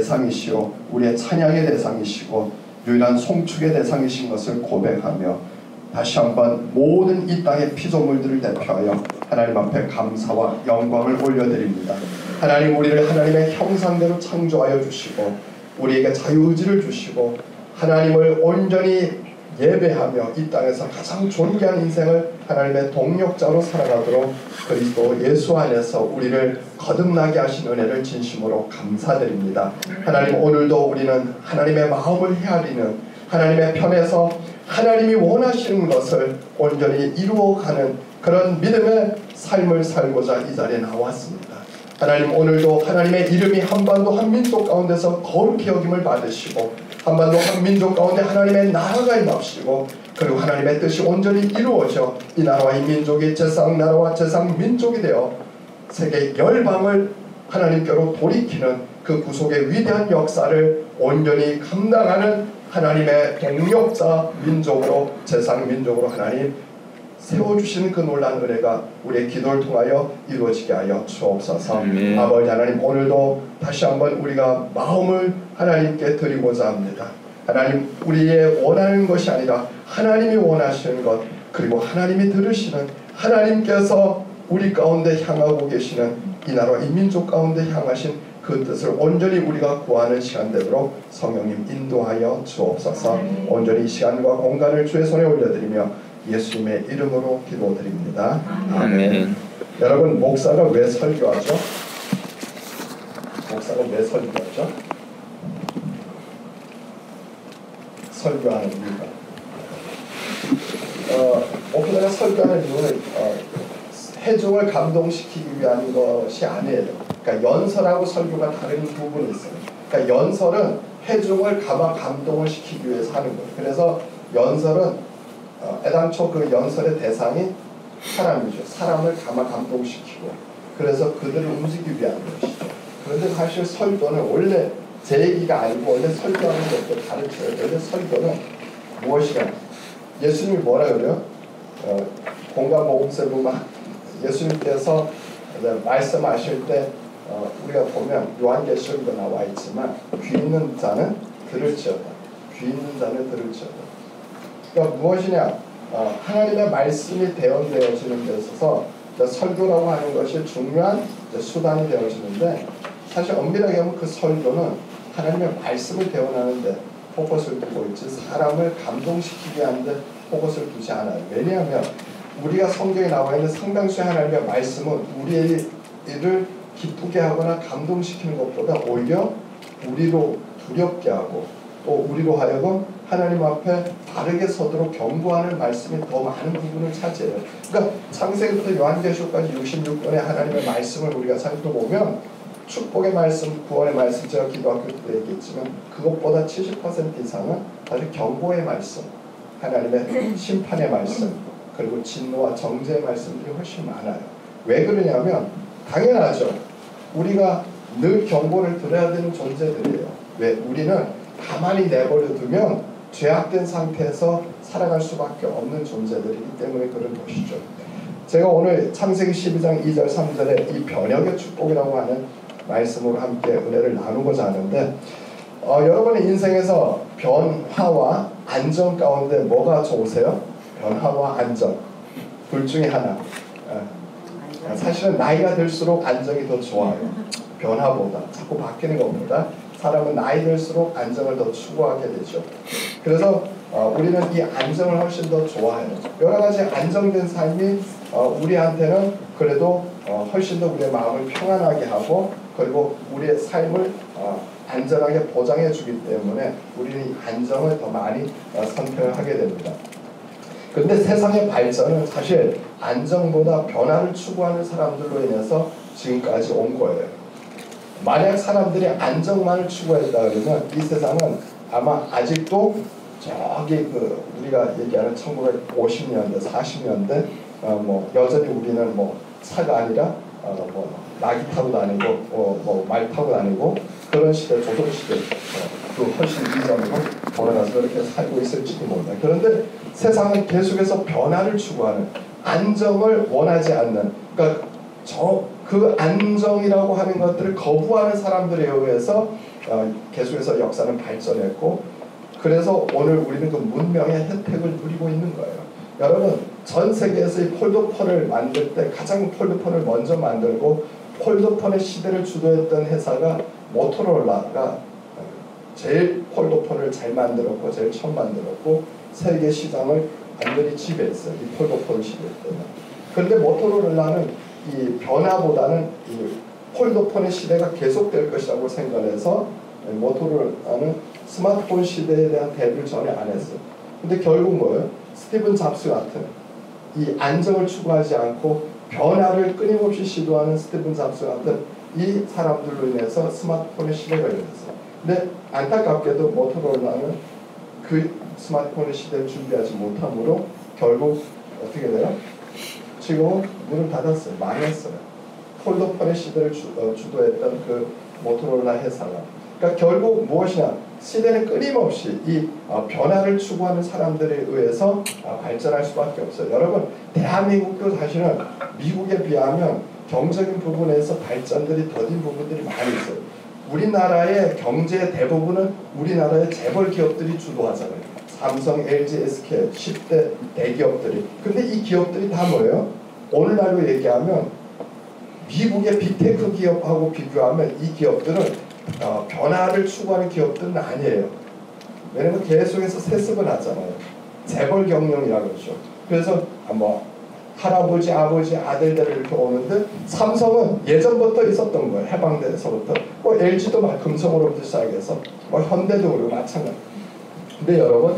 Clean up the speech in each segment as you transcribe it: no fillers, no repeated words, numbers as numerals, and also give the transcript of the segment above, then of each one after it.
대상이시오 우리의 찬양의 대상이시고 유일한 송축의 대상이신 것을 고백하며 다시 한번 모든 이 땅의 피조물들을 대표하여 하나님 앞에 감사와 영광을 올려드립니다. 하나님, 우리를 하나님의 형상대로 창조하여 주시고 우리에게 자유의지를 주시고 하나님을 온전히 예배하며 이 땅에서 가장 존귀한 인생을 하나님의 동력자로 살아가도록 그리스도 예수 안에서 우리를 거듭나게 하신 은혜를 진심으로 감사드립니다. 하나님, 오늘도 우리는 하나님의 마음을 헤아리는 하나님의 편에서 하나님이 원하시는 것을 온전히 이루어가는 그런 믿음의 삶을 살고자 이 자리에 나왔습니다. 하나님, 오늘도 하나님의 이름이 한반도 한민족 가운데서 거룩히 여김을 받으시고 한반도 한민족 가운데 하나님의 나라가 임합시고 그리고 하나님의 뜻이 온전히 이루어져 이 나라와 이 민족이 제사장 나라와 제사장 민족이 되어 세계 열방을 하나님께로 돌이키는 그 구속의 위대한 역사를 온전히 감당하는 하나님의 동력자 민족으로 제사장 민족으로 하나님 세워주시는 그 놀라운 은혜가 우리의 기도를 통하여 이루어지게 하여 주옵소서. 아버지 하나님, 오늘도 다시 한번 우리가 마음을 하나님께 드리고자 합니다. 하나님, 우리의 원하는 것이 아니라 하나님이 원하시는 것, 그리고 하나님이 들으시는 하나님께서 우리 가운데 향하고 계시는 이 나라 이 민족 가운데 향하신 그 뜻을 온전히 우리가 구하는 시간 되도록 성령님 인도하여 주옵소서. 온전히 이 시간과 공간을 주의 손에 올려드리며 예수님의 이름으로 기도드립니다. 아멘. 여러분, 목사가 왜 설교하죠? 목사가 왜 설교하죠? 설교하는 이유가 목사가 설교하는 이유는 회중을 감동시키기 위한 것이 아니에요. 그러니까 연설하고 설교가 다른 부분이 있어요. 그러니까 연설은 회중을 감동을 시키기 위해서 하는 거예요. 그래서 연설은 애당초 그 연설의 대상이 사람이죠. 사람을 감동시키고 그래서 그들을 움직이기 위한 것이죠. 그런데 사실 설교는 원래 제 얘기가 아니고 원래 설교하는 것도 가르쳐요. 원래 설교는 무엇이냐? 예수님이 뭐라 그래요? 공간복음서에 보면 예수님께서 말씀하실 때 우리가 보면 요한계시록에도 나와 있지만 귀 있는 자는 들을지어다. 귀 있는 자는 들을지어다. 그러니까 무엇이냐? 하나님의 말씀이 대언되어지는 데 있어서 설교라고 하는 것이 중요한 수단이 되어지는데 사실 엄밀하게 보면 그 설교는 하나님의 말씀을 대언하는 데 포커스를 두고 있지 사람을 감동시키게 하는데 포커스를 두지 않아요. 왜냐하면 우리가 성경에 나와 있는 상당수의 하나님의 말씀은 우리의 일을 기쁘게 하거나 감동시키는 것보다 오히려 우리로 두렵게 하고 또 우리로 하여금 하나님 앞에 바르게 서도록 경고하는 말씀이 더 많은 부분을 차지해요. 그러니까 창세기부터 요한계시록까지 66권의 하나님의 말씀을 우리가 살펴보면 축복의 말씀, 구원의 말씀, 제가 기도학교 때 얘기했지만 그것보다 70% 이상은 사실 경고의 말씀, 하나님의 심판의 말씀, 그리고 진노와 정죄의 말씀들이 훨씬 많아요. 왜 그러냐면 당연하죠. 우리가 늘 경고를 들어야 되는 존재들이에요. 왜? 우리는 가만히 내버려 두면 죄악된 상태에서 살아갈 수밖에 없는 존재들이기 때문에 그런 것이죠. 제가 오늘 창세기 12장 2절 3절에 이 변혁의 축복이라고 하는 말씀으로 함께 은혜를 나누고자 하는데 여러분의 인생에서 변화와 안정 가운데 뭐가 좋으세요? 변화와 안정 둘 중에 하나. 사실은 나이가 들수록 안정이 더 좋아요. 변화보다 자꾸 바뀌는 것보다 사람은 나이 들수록 안정을 더 추구하게 되죠. 그래서 우리는 이 안정을 훨씬 더 좋아해요. 여러 가지 안정된 삶이 우리한테는 그래도 훨씬 더 우리의 마음을 평안하게 하고 그리고 우리의 삶을 안전하게 보장해 주기 때문에 우리는 이 안정을 더 많이 선택을 하게 됩니다. 그런데 세상의 발전은 사실 안정보다 변화를 추구하는 사람들로 인해서 지금까지 온 거예요. 만약 사람들이 안정만을 추구했다 그러면 이 세상은 아마 아직도 저기 우리가 얘기하는 1950년대, 40년대 여전히 우리는 차가 아니라 나귀 타고 다니고 말 타고 다니고 그런 시대, 조선시대 그 훨씬 이전으로 돌아가서 그렇게 살고 있을지도 몰라요. 그런데 세상은 계속해서 변화를 추구하는 안정을 원하지 않는 그 안정이라고 하는 것들을 거부하는 사람들에 의해서 계속해서 역사는 발전했고 그래서 오늘 우리는 그 문명의 혜택을 누리고 있는 거예요. 여러분 전 세계에서 이 폴더폰을 만들 때 가장 폴더폰을 먼저 만들고 폴더폰의 시대를 주도했던 회사가 모토로라가 제일 폴더폰을 잘 만들었고 제일 처음 만들었고 세계 시장을 완전히 지배했어요. 이 폴더폰 시대 때는. 그런데 모토로라는 이 변화보다는 이 폴더폰의 시대가 계속될 것이라고 생각해서 모토로라는 스마트폰 시대에 대한 대비를 전혀 안 했어요. 근데 결국 뭐예요? 스티븐 잡스 같은 이 안정을 추구하지 않고 변화를 끊임없이 시도하는 스티븐 잡스 같은 이 사람들로 인해서 스마트폰의 시대가 열렸어요. 근데 안타깝게도 모토로라는 그 스마트폰의 시대를 준비하지 못함으로 결국 어떻게 돼요? 지금은 문을 닫았어요. 망했어요. 폴더폰의 시대를 주도했던 그 모토로라 회사가. 그러니까 결국 무엇이냐? 시대는 끊임없이 이 변화를 추구하는 사람들에 의해서 발전할 수밖에 없어요. 여러분 대한민국도 사실은 미국에 비하면 경제적인 부분에서 발전들이 더딘 부분들이 많이 있어요. 우리나라의 경제의 대부분은 우리나라의 재벌 기업들이 주도하잖아요. 삼성, LG, SK 10대 대기업들이. 근데 이 기업들이 다 뭐예요? 오늘날로 얘기하면 미국의 빅테크 기업하고 비교하면 이 기업들은 변화를 추구하는 기업들은 아니에요. 왜냐면 계속해서 세습을 하잖아요. 재벌 경영이라고 그러죠. 그래서 뭐 할아버지, 아버지, 아들들을 이렇게 오는데 삼성은 예전부터 있었던 거예요. 해방돼서부터. 뭐 LG도 막 금성으로부터 시작해서 뭐 현대도 그리고 마찬가지. 근데 여러분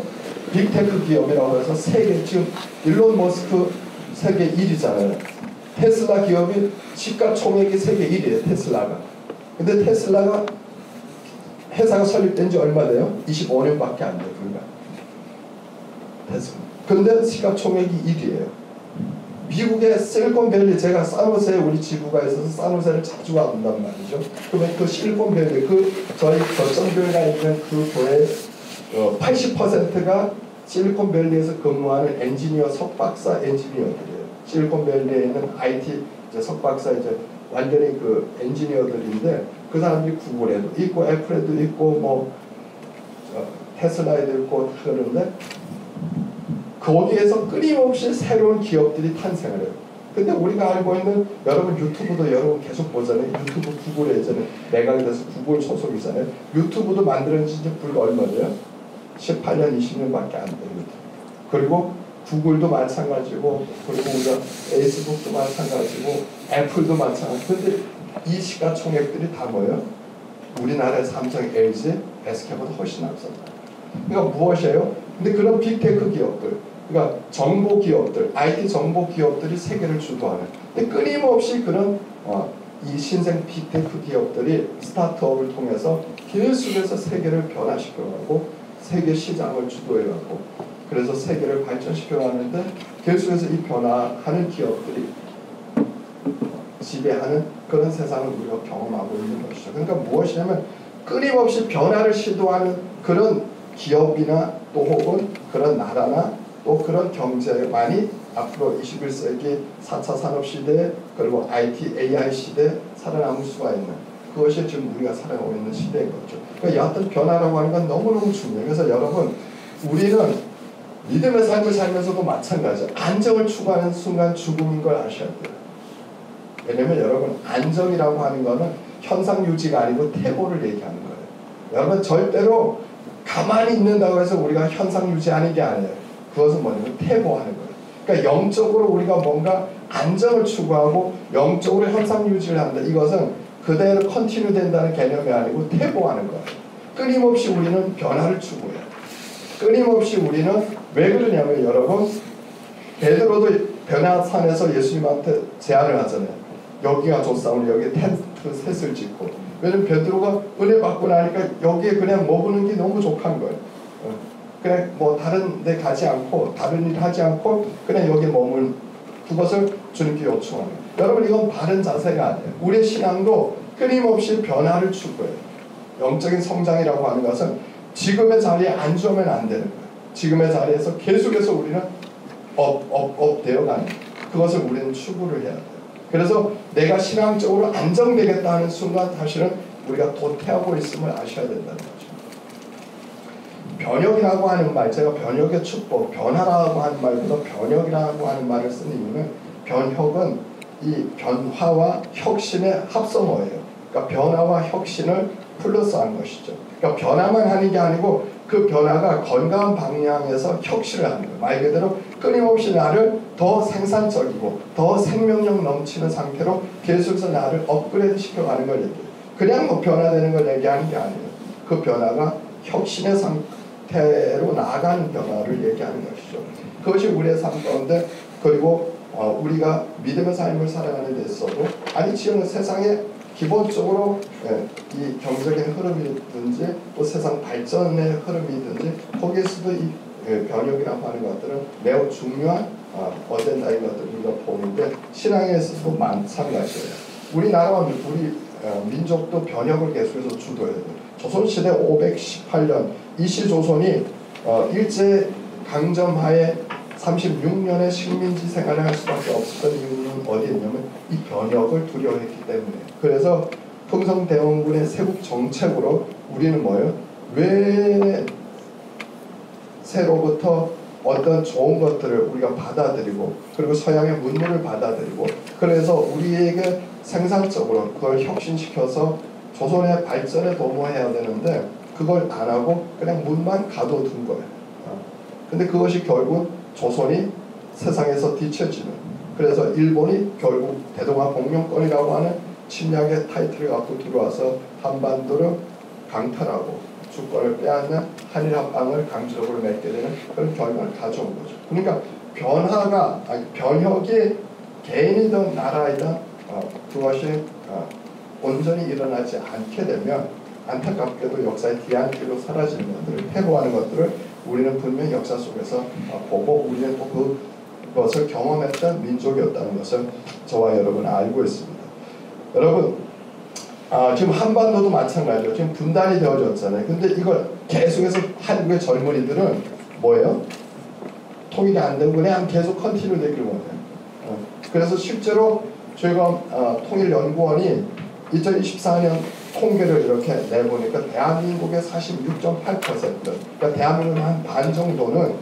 빅테크 기업이라고 해서 세계 지금 일론 머스크 세계 1위잖아요. 테슬라 기업이 시가총액이 세계 1위에요. 테슬라가. 근데 테슬라가 회사가 설립된 지 얼마 돼요? 25년밖에 안 돼요. 불과. 테슬라. 근데 시가총액이 1위에요. 미국의 실리콘밸리, 제가 산호세에 우리 지부가 있어서 산호세를 자주 간단 말이죠. 그러면 그 실리콘밸리, 저희 결정교회가 있는 그 교회 80%가 실리콘밸리에서 근무하는 엔지니어, 석박사 엔지니어들이에요. 실리콘밸리에 있는 IT 석박사 완전히 그 엔지니어들인데 그 사람들이 구글에도 있고 애플에도 있고 뭐 테슬라에도 있고 그러는데 거기에서 끊임없이 새로운 기업들이 탄생을 해요. 근데 우리가 알고 있는 여러분 유튜브도 여러분 계속 보잖아요. 유튜브 구글에 예전에 매각이 돼서 구글 소속이잖아요. 유튜브도 만들어진 지 불과 얼마 돼요? 18년, 20년밖에 안 돼요. 그리고 구글도 마찬가지고 그리고 우리가 페이스북도 마찬가지고 애플도 마찬가지고 근데 이 시가총액들이 다 뭐예요? 우리나라의 삼성, LG, SK보다 훨씬 앞섭니다. 그러니까 무엇이에요? 근데 그런 빅테크 기업들 그러니까 정보 기업들, IT 정보 기업들이 세계를 주도하는 근데 끊임없이 그런 이 신생 빅테크 기업들이 스타트업을 통해서 계속해서 세계를 변화시켜가고 세계 시장을 주도해가고 그래서 세계를 발전시켜가는데 계속해서 이 변화하는 기업들이 지배하는 그런 세상을 우리가 경험하고 있는 것이죠. 그러니까 무엇이냐면 끊임없이 변화를 시도하는 그런 기업이나 또 혹은 그런 나라나 또 그런 경제만이 앞으로 21세기 4차 산업시대 그리고 IT, AI 시대에 살아남을 수가 있는 그것이 지금 우리가 살아가고 있는 시대인 거죠. 그러니까 여하튼 변화라고 하는 건 너무너무 중요해요. 그래서 여러분 우리는 믿음의 삶을 살면서도 마찬가지예요. 안정을 추구하는 순간 죽음인 걸 아셔야 돼요. 왜냐면 여러분 안정이라고 하는 거는 현상 유지가 아니고 퇴보를 얘기하는 거예요. 여러분 절대로 가만히 있는다고 해서 우리가 현상 유지하는 게 아니에요. 그것은 뭐냐면 퇴보하는 거예요. 그러니까 영적으로 우리가 뭔가 안정을 추구하고 영적으로 현상 유지를 한다. 이것은 그대로 컨티뉴 된다는 개념이 아니고 퇴보하는 거예요. 끊임없이 우리는 변화를 추구해요. 끊임없이 우리는 왜 그러냐면 여러분 베드로도 변화산에서 예수님한테 제안을 하잖아요. 여기가 좋사오니 여기 텐트 셋을 짓고 왜냐면 베드로가 은혜 받고 나니까 여기에 그냥 머무는 게 너무 족한 거예요. 그냥 뭐 다른 데 가지 않고 다른 일 하지 않고 그냥 여기에 머물 그것을 주님께 요청하는 거예요. 여러분 이건 바른 자세가 아니에요. 우리의 신앙도 끊임없이 변화를 추구해요. 영적인 성장이라고 하는 것은 지금의 자리에 안주하면 안 되는 거예요. 지금의 자리에서 계속해서 우리는 업 되어가는 그것을 우리는 추구를 해야 돼요. 그래서 내가 신앙적으로 안정되겠다 하는 순간 사실은 우리가 도태하고 있음을 아셔야 된다는 거죠. 변혁이라고 하는 말, 제가 변혁의 축복, 변화라고 하는 말보다 변혁이라고 하는 말을 쓴 이유는 변혁은 이 변화와 혁신의 합성어예요. 그러니까 변화와 혁신을 플러스한 것이죠. 그러니까 변화만 하는 게 아니고 그 변화가 건강한 방향에서 혁신을 하는 거예요. 말 그대로 끊임없이 나를 더 생산적이고 더 생명력 넘치는 상태로 계속해서 나를 업그레이드 시켜가는 걸 얘기해요. 그냥 뭐 변화되는 걸 얘기하는 게 아니에요. 그 변화가 혁신의 상태로 나아가는 변화를 얘기하는 것이죠. 그것이 우리의 삶 가운데, 그리고 우리가 믿음의 삶을 살아가는 데 있어도, 아니 지금 세상에 기본적으로 이 경제적인 흐름이든지 또 세상 발전의 흐름이든지 거기에서도 이 변혁이라고 하는 것들은 매우 중요한 어젠다인 것들을 우리가 보는데, 신앙에 있어서도 마찬가지예요. 우리나라와 우리 민족도 변혁을 계속해서 주도해요. 조선시대 518년 이시조선이 일제강점하에 36년의 식민지 생활을 할 수밖에 없었던 이유는 어디였냐면 이 변혁을 두려워했기 때문에. 그래서 흥성대원군의 세국 정책으로 우리는 뭐예요? 외세로부터 어떤 좋은 것들을 우리가 받아들이고, 그리고 서양의 문물을 받아들이고, 그래서 우리에게 생산적으로 그걸 혁신시켜서 조선의 발전에 도모해야 되는데 그걸 안 하고 그냥 문만 가둬둔 거예요. 근데 그것이 결국 조선이 세상에서 뒤처지는, 그래서 일본이 결국 대동아 공명권이라고 하는 침략의 타이틀을 갖고 들어와서 한반도를 강탈하고 주권을 빼앗는 한일 합방을 강제적으로 맺게 되는 그런 결과를 가져온 거죠. 그러니까 변혁이 개인이든 나라이든 그것이 온전히 일어나지 않게 되면 안타깝게도 역사의 뒤안길로 사라지는 것들을, 퇴보하는 것들을 우리는 분명히 역사 속에서 보고, 우리는 또 그것을 경험했던 민족이었다는 것을 저와 여러분 알고 있습니다. 여러분, 지금 한반도도 마찬가지로 지금 분단이 되어졌잖아요. 근데 이걸 계속해서 한국의 젊은이들은 뭐예요? 통일이 안 되고 그냥 계속 컨티뉴 되기를 원해요. 그래서 실제로 저희가 통일연구원이 2024년 통계를 이렇게 내보니까 대한민국의 46.8%, 그러니까 대한민국의 한 반 정도는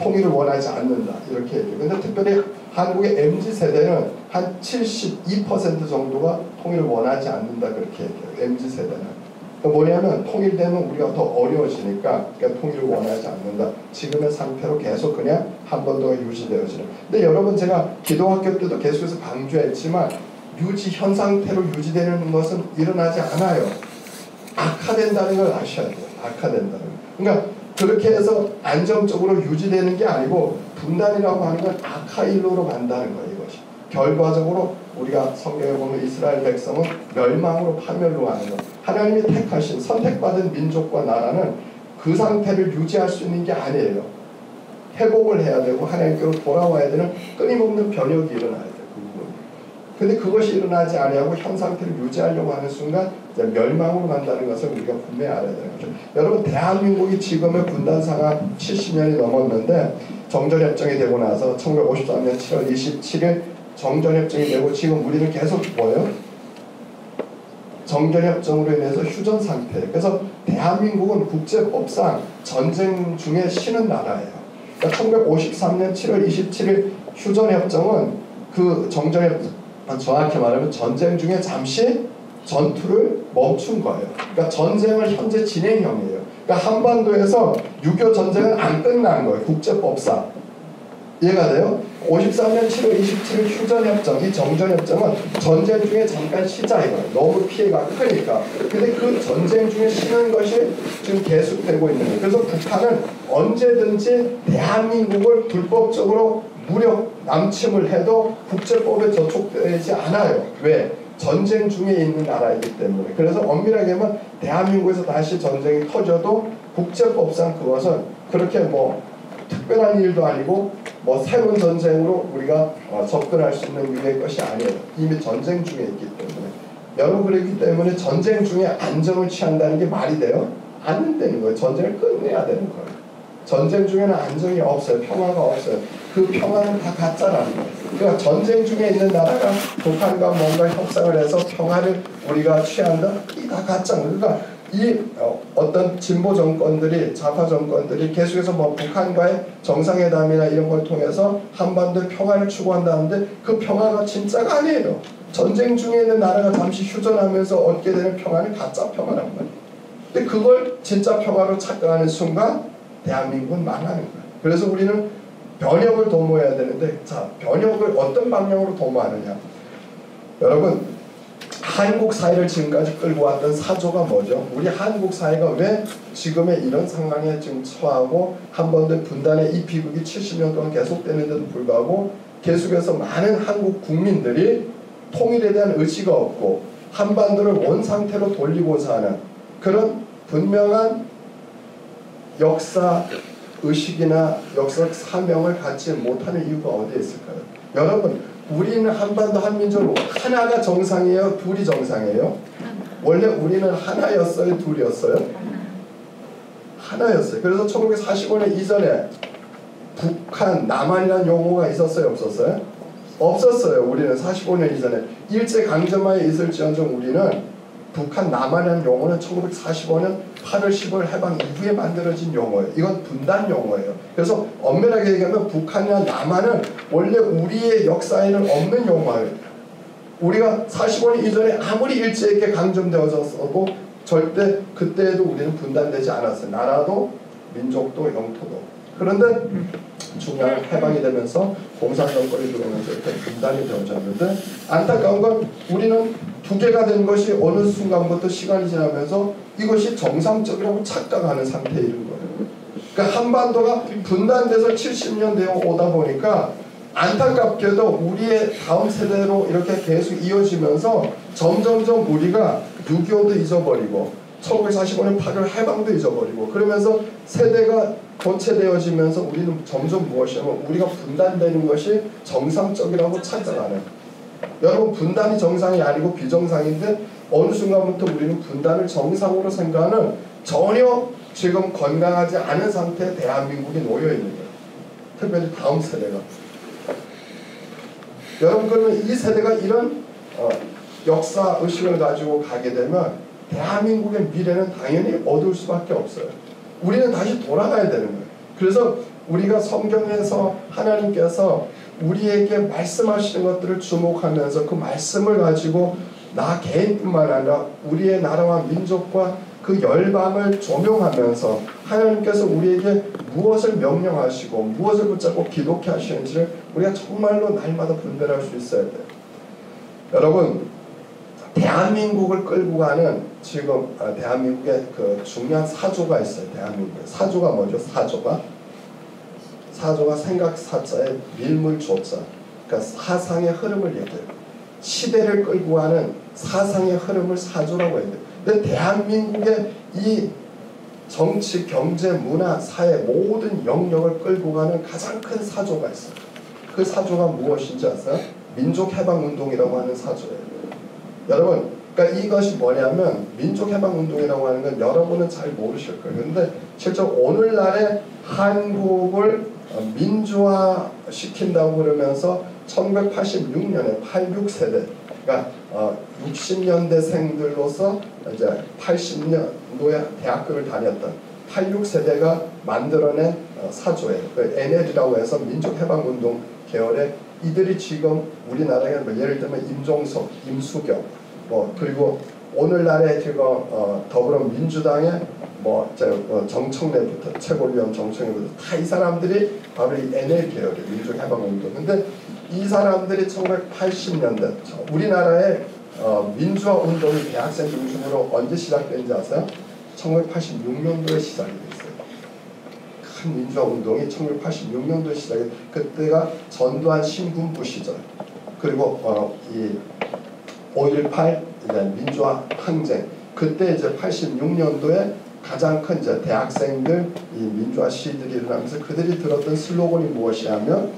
통일을 원하지 않는다 이렇게 얘기해요. 근데 특별히 한국의 MZ세대는 한 72% 정도가 통일을 원하지 않는다 그렇게 얘기해요. MZ세대는. 그러니까 뭐냐면 통일되면 우리가 더 어려워지니까, 그러니까 통일을 원하지 않는다. 지금의 상태로 계속 그냥 한반도가 유지되어지는. 근데 여러분, 제가 기도학교 때도 계속해서 강조했지만 현 상태로 유지되는 것은 일어나지 않아요. 악화된다는 걸 아셔야 돼요. 악화된다는 걸. 그러니까 그렇게 해서 안정적으로 유지되는 게 아니고 분단이라고 하는 건 악화일로로 간다는 거예요. 이것이. 결과적으로 우리가 성경에 보면 이스라엘 백성은 멸망으로 파멸로 가는 것. 하나님이 택하신 선택받은 민족과 나라는 그 상태를 유지할 수 있는 게 아니에요. 회복을 해야 되고 하나님께로 돌아와야 되는 끊임없는 변혁이 일어나야 돼요. 그 부분. 근데 그것이 일어나지 아니하고 현 상태를 유지하려고 하는 순간 이제 멸망으로 간다는 것을 우리가 분명히 알아야 되는 거죠. 여러분, 대한민국이 지금의 분단 상황 70년이 넘었는데 정전협정이 되고 나서 1953년 7월 27일 정전협정이 되고 지금 우리는 계속 뭐예요? 정전협정으로 인해서 휴전 상태. 그래서 대한민국은 국제법상 전쟁 중에 쉬는 나라예요. 그러니까 1953년 7월 27일 휴전협정은 그 정전협정, 정확히 말하면 전쟁 중에 잠시 전투를 멈춘 거예요. 그러니까 전쟁을 현재 진행형이에요. 그러니까 한반도에서 6.25 전쟁은 안 끝난 거예요. 국제법상. 이해가 돼요? 53년 7월 27일 휴전협정, 이 정전협정은 전쟁 중에 잠깐 쉬자 이거예요. 너무 피해가 크니까. 근데 그 전쟁 중에 쉬는 것이 지금 계속되고 있는 거예요. 그래서 북한은 언제든지 대한민국을 불법적으로 무력 남침을 해도 국제법에 저촉되지 않아요. 왜? 전쟁 중에 있는 나라이기 때문에. 그래서 엄밀하게 하면 대한민국에서 다시 전쟁이 터져도 국제법상 그것은 그렇게 뭐 특별한 일도 아니고 뭐 새로운 전쟁으로 우리가 접근할 수 있는 유의 것이 아니에요. 이미 전쟁 중에 있기 때문에. 여러분, 그렇기 때문에 전쟁 중에 안정을 취한다는 게 말이 돼요? 안 된다는 거예요. 전쟁을 끝내야 되는 거예요. 전쟁 중에는 안정이 없어요. 평화가 없어요. 그 평화는 다 가짜라는 거예요. 그러니까 전쟁 중에 있는 나라가 북한과 뭔가 협상을 해서 평화를 우리가 취한다? 이 다 가짜입니다. 그러니까 이 어떤 진보 정권들이 좌파 정권들이 계속해서 뭐 북한과의 정상회담이나 이런 걸 통해서 한반도의 평화를 추구한다는데 그 평화가 진짜가 아니에요. 전쟁 중에 있는 나라가 잠시 휴전하면서 얻게 되는 평화는 가짜 평화란 말이에요. 근데 그걸 진짜 평화로 착각하는 순간 대한민국은 망하는 거예요. 그래서 우리는 변혁을 도모해야 되는데, 자, 변혁을 어떤 방향으로 도모하느냐. 여러분, 한국 사회를 지금까지 끌고 왔던 사조가 뭐죠? 우리 한국 사회가 왜 지금의 이런 상황에 지금 처하고 한반도의 분단의 이 비극이 70년 동안 계속되는데도 불구하고 계속해서 많은 한국 국민들이 통일에 대한 의지가 없고 한반도를 원상태로 돌리고자 하는 그런 분명한 역사 의식이나 역사 사명을 갖지 못하는 이유가 어디에 있을까요? 여러분, 우리는 한반도 한민족 하나가 정상이에요? 둘이 정상이에요? 원래 우리는 하나였어요? 둘이었어요? 하나였어요. 그래서 1945년 이전에 북한, 남한이라는 용어가 있었어요? 없었어요? 없었어요. 우리는 45년 이전에. 일제강점하에 있을지언정 우리는 북한, 남한이라는 용어는 1945년 8월 15일 해방 이후에 만들어진 용어예요. 이건 분단 용어예요. 그래서 엄밀하게 얘기하면 북한이나 남한은 원래 우리의 역사에는 없는 용어예요. 우리가 45년 이전에 아무리 일제에게 강점되어졌어도 절대 그때에도 우리는 분단되지 않았어요. 나라도 민족도 영토도. 그런데 중요한 해방이 되면서 공산정권이 들어오면서 이렇게 분단이 되어졌는데, 안타까운 건 우리는 두 개가 된 것이 어느 순간부터 시간이 지나면서 이것이 정상적이라고 착각하는 상태에 이른 거예요. 그러니까 한반도가 분단돼서 70년 되어 오다 보니까 안타깝게도 우리의 다음 세대로 이렇게 계속 이어지면서 점점점 우리가 6.25도 잊어버리고 1945년 8월 해방도 잊어버리고 그러면서 세대가 교체되어지면서 우리는 점점 무엇이냐면 우리가 분단되는 것이 정상적이라고 착각하는. 여러분, 분단이 정상이 아니고 비정상인데 어느 순간부터 우리는 분단을 정상으로 생각하는 전혀 지금 건강하지 않은 상태에 대한민국이 놓여있는 거예요. 특별히 다음 세대가. 여러분, 그러면 이 세대가 이런 역사 의식을 가지고 가게 되면 대한민국의 미래는 당연히 어두울 수밖에 없어요. 우리는 다시 돌아가야 되는 거예요. 그래서 우리가 성경에서 하나님께서 우리에게 말씀하시는 것들을 주목하면서 그 말씀을 가지고 나 개인뿐만 아니라 우리의 나라와 민족과 그 열방을 조명하면서 하나님께서 우리에게 무엇을 명령하시고 무엇을 붙잡고 기독해 하시는지를 우리가 정말로 날마다 분별할 수 있어야 돼요. 여러분, 대한민국을 끌고 가는 지금 대한민국의 그 중요한 사조가 있어요. 대한민국에 사조가 뭐죠? 사조가 생각 사자에 밀물 조자. 그러니까 사상의 흐름을 얘기해요. 시대를 끌고 가는 사상의 흐름을 사조라고 해요. 근데 대한민국의 이 정치, 경제, 문화, 사회 모든 영역을 끌고 가는 가장 큰 사조가 있어요. 그 사조가 무엇인지 아세요? 민족해방운동이라고 하는 사조예요. 여러분, 그러니까 이것이 뭐냐면 민족해방운동이라고 하는 건 여러분은 잘 모르실 거예요. 그런데 실제 오늘날의 한국을 민주화시킨다고 그러면서 1986년에 86세대, 그러니까 60년대생들로서 이제 80년도에 대학교를 다녔던 86세대가 만들어낸 사조예요. 그 NL이라고 해서 민족해방운동 계열의 이들이 지금 우리나라에 예를 들면 임종석, 임수경, 그리고 오늘날의 지금 더불어민주당의 정청래부터 최고위원 정청래부터 다 이 사람들이 바로 이 NL 계열의 민족해방운동. 근데 이 사람들이 1980년대 우리나라의 민주화 운동이 대학생 중심으로 언제 시작된지 아세요? 1986년도에 시작이 됐어요. 큰 민주화 운동이 1986년도에 시작이, 그때가 전두환 신군부 시절, 그리고 이 5.18 민주화 항쟁, 그때 이제 86년도에 가장 큰 이제 대학생들 이 민주화 시위들이 일어나면서 그들이 들었던 슬로건이 무엇이냐면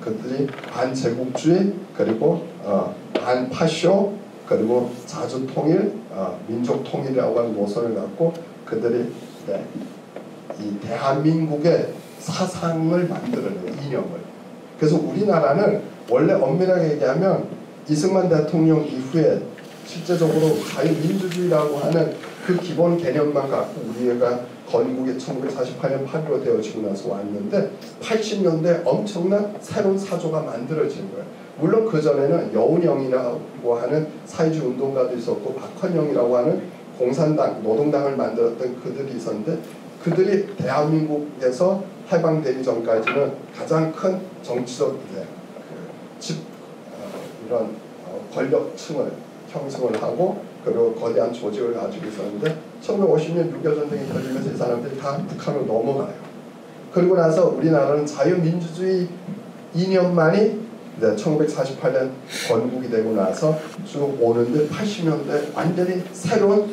그들이 반제국주의, 그리고 반파쇼, 그리고 자주통일, 민족통일이라고 하는 노선을 갖고 그들이 이 대한민국의 사상을 만들어내요. 이념을. 그래서 우리나라는 원래 엄밀하게 얘기하면 이승만 대통령 이후에 실제적으로 자유민주주의라고 하는 그 기본 개념만 갖고 우리가 건국이 1948년 8.15 되어지고 나서 왔는데 80년대 엄청난 새로운 사조가 만들어진 거예요. 물론 그전에는 여운형이라고 하는 사회주의 운동가도 있었고 박헌영이라고 하는 공산당, 노동당을 만들었던 그들이 있었는데 그들이 대한민국에서 해방되기 전까지는 가장 큰 정치적 이런 권력층을 형성을 하고 그리고 거대한 조직을 가지고 있었는데 1950년 6.25 전쟁이 터지면서 이 사람들이 다 북한으로 넘어가요. 그리고 나서 우리나라는 자유민주주의 이념만이 1948년 건국이 되고 나서 쭉 오는데 80년대 완전히 새로운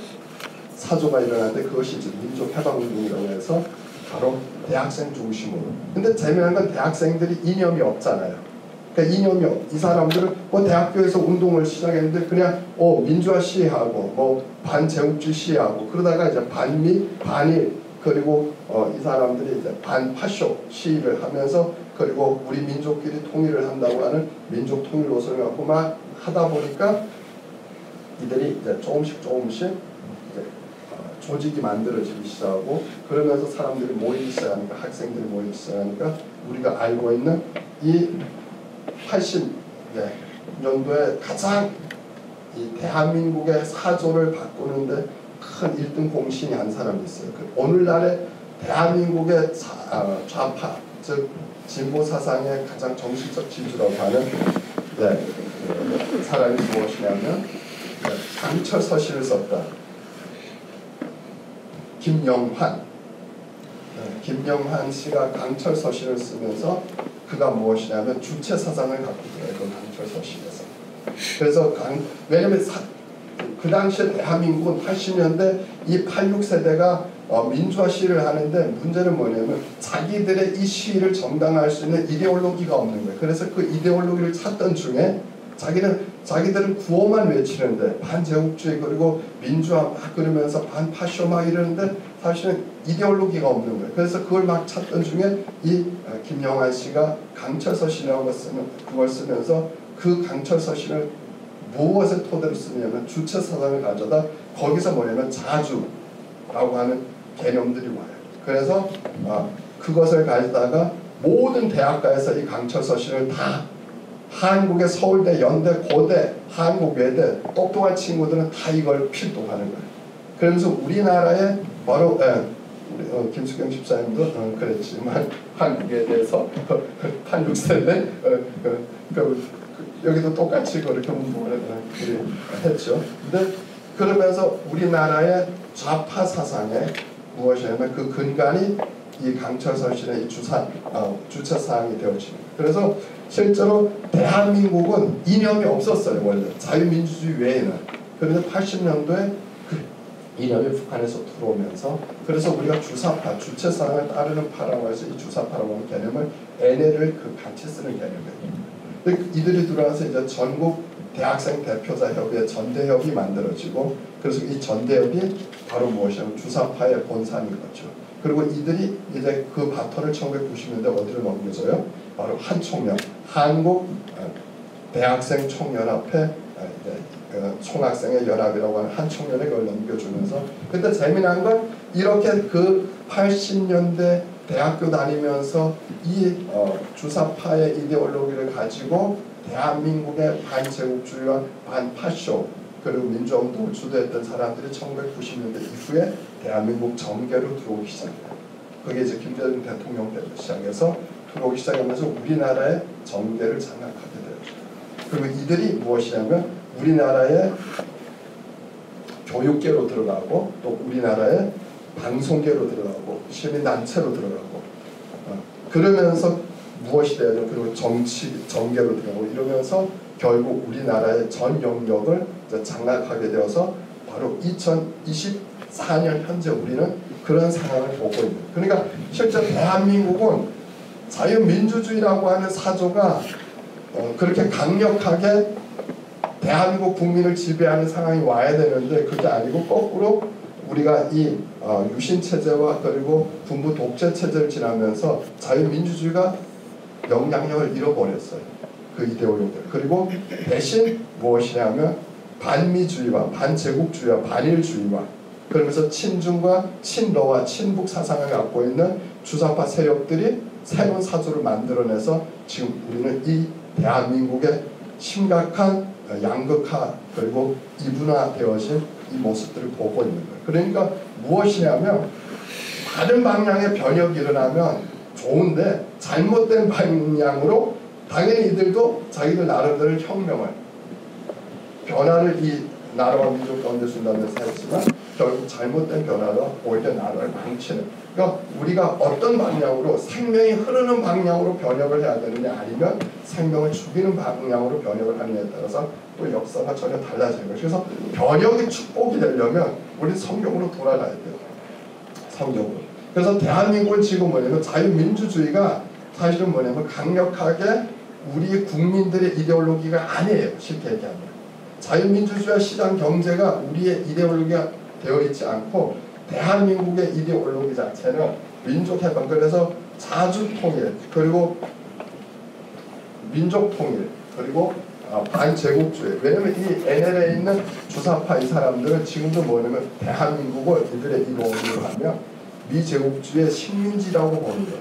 사조가 일어나는데 그것이 이제 민족해방운동이라고 해서 바로 대학생 중심으로. 근데 재미난 건 대학생들이 이념이 없잖아요. 그러니까 이념이 이 사람들은 뭐 대학교에서 운동을 시작했는데 그냥 민주화 시위하고 뭐 반제국주의 시위하고 그러다가 이제 반미, 반일 그리고 이 사람들이 이제 반파쇼 시위를 하면서 그리고 우리 민족끼리 통일을 한다고 하는 민족 통일 노선을 갖고 막 하다 보니까 이들이 이제 조금씩 이제 조직이 만들어지기 시작하고 그러면서 사람들이 모이기 시작하니까 학생들이 모이기 시작하니까 우리가 알고 있는 이 80년도에 가장 이 대한민국의 사조를 바꾸는데 큰 1등 공신이 한 사람이 있어요. 오늘날의 대한민국의 좌파 즉 진보 사상의 가장 정신적 지주라고 하는 사람이 무엇이냐면 강철 서신을 썼다. 김영환 씨가 강철 서신을 쓰면서 그가 무엇이냐면 주체 사상을 갖고 있어요. 그 강철 서신에서. 그래서 왜냐면 그 당시에 대한민국은 80년대 이 86세대가 민주화 시위를 하는데 문제는 뭐냐면 자기들의 이 시위를 정당화할 수 있는 이데올로기가 없는 거예요. 그래서 그 이데올로기를 찾던 중에 자기들은 구호만 외치는데 반제국주의 그리고 민주화 막 그러면서 반파쇼 막 이러는데 사실은 이데올로기가 없는 거예요. 그래서 그걸 막 찾던 중에 이 김영환 씨가 강철서신이라고 그걸 쓰면서 그 강철서신을 무엇을 토대로 쓰냐면 주체사상을 가져다 거기서 뭐냐면 자주라고 하는 개념들이 와요. 그래서 그것을 가져다가 모든 대학가에서 이 강철서신을 다 한국의 서울대, 연대, 고대, 한국 외대 똑똑한 친구들은 다 이걸 필독하는 거예요. 그러면서 우리나라에 바로 김수경 집사님도 그랬지만 한국에 대해서 86세대 여기도 똑같이 그렇게 운동을 했죠. 근데 그러면서 우리나라의 좌파 사상에 무엇이냐면 그 근간이 이 강철서신의 이 주체사항이 되어지는 거예요. 그래서 실제로 대한민국은 이념이 없었어요. 원래 자유민주주의 외에는. 그런데 80년도에 그 이념이 북한에서 들어오면서 그래서 우리가 주사파, 주체사항을 따르는 파라고 해서 이 주사파라고 하는 개념을 NL을 같이 쓰는 개념이에요. 이들이 들어와서 이제 전국 대학생 대표자 협의회 전대협이 만들어지고 그래서 이 전대협이 바로 무엇이냐면 주사파의 본산인 거죠. 그리고 이들이 이제 그 바톤을 1990년대 어디로 넘겨줘요? 바로 한총연, 한국 대학생 총연합회 총학생의 연합이라고 하는 한총연에 그걸 넘겨주면서 근데 재미난 건 이렇게 그 80년대 대학교 다니면서 이 주사파의 이데올로기를 가지고 대한민국의 반제국주의와 반파쇼 그리고 민주화운동을 주도했던 사람들이 1990년대 이후에 대한민국 정계로 들어오기 시작해요. 그게 이제 김대중 대통령 때부터 시작해서 들어오기 시작하면서 우리나라의 정계를 장악하게 돼요. 그리고 이들이 무엇이냐면 우리나라의 교육계로 들어가고 또 우리나라의 방송계로 들어가고 시민단체로 들어가고 그러면서 무엇이 돼야죠? 그리고 정계로 들어가고 이러면서 결국 우리나라의 전 영역을 장악하게 되어서 바로 2024년 현재 우리는 그런 상황을 보고 있는 거예요. 그러니까 실제 대한민국은 자유민주주의라고 하는 사조가 그렇게 강력하게 대한민국 국민을 지배하는 상황이 와야 되는데 그게 아니고 거꾸로 우리가 이 유신 체제와 그리고 군부 독재 체제를 지나면서 자유민주주의가 영향력을 잃어버렸어요. 그 이데올로기들. 그리고 대신 무엇이냐면 반미주의와 반제국주의와 반일주의와 그러면서 친중과 친러와 친북 사상을 갖고 있는 주사파 세력들이 새로운 사조를 만들어내서 지금 우리는 이 대한민국의 심각한 양극화 그리고 이분화되어진 이 모습들을 보고 있는 거예요. 그러니까 무엇이냐면 다른 방향의 변혁이 일어나면 좋은데 잘못된 방향으로 당연히 이들도 자기들 나름대로 혁명을 변화를 이 나라와 민족 가운데 준다면서 했지만 결국 잘못된 변화가 오히려 나라를 망치는. 그러니까 우리가 어떤 방향으로 생명이 흐르는 방향으로 변혁을 해야 되느냐 아니면 생명을 죽이는 방향으로 변혁을 하느냐에 따라서 또 역사가 전혀 달라지는 거예요. 그래서 변혁이 축복이 되려면 우리 성경으로 돌아가야 돼요. 성경으로. 그래서 대한민국은 지금 뭐냐면 자유민주주의가 사실은 뭐냐면 강력하게 우리 국민들의 이데올로기가 아니에요. 쉽게 얘기하면. 자유민주주의와 시장경제가 우리의 이데올로기가 되어 있지 않고 대한민국의 이데올로기 자체는 민족해방, 그래서 자주통일 그리고 민족통일 그리고 반제국주의. 왜냐면 이 NL에 있는 주사파 이 사람들은 지금도 뭐냐면 대한민국을 이들의 이론으로 하면 미제국주의 식민지라고 보는 거예요.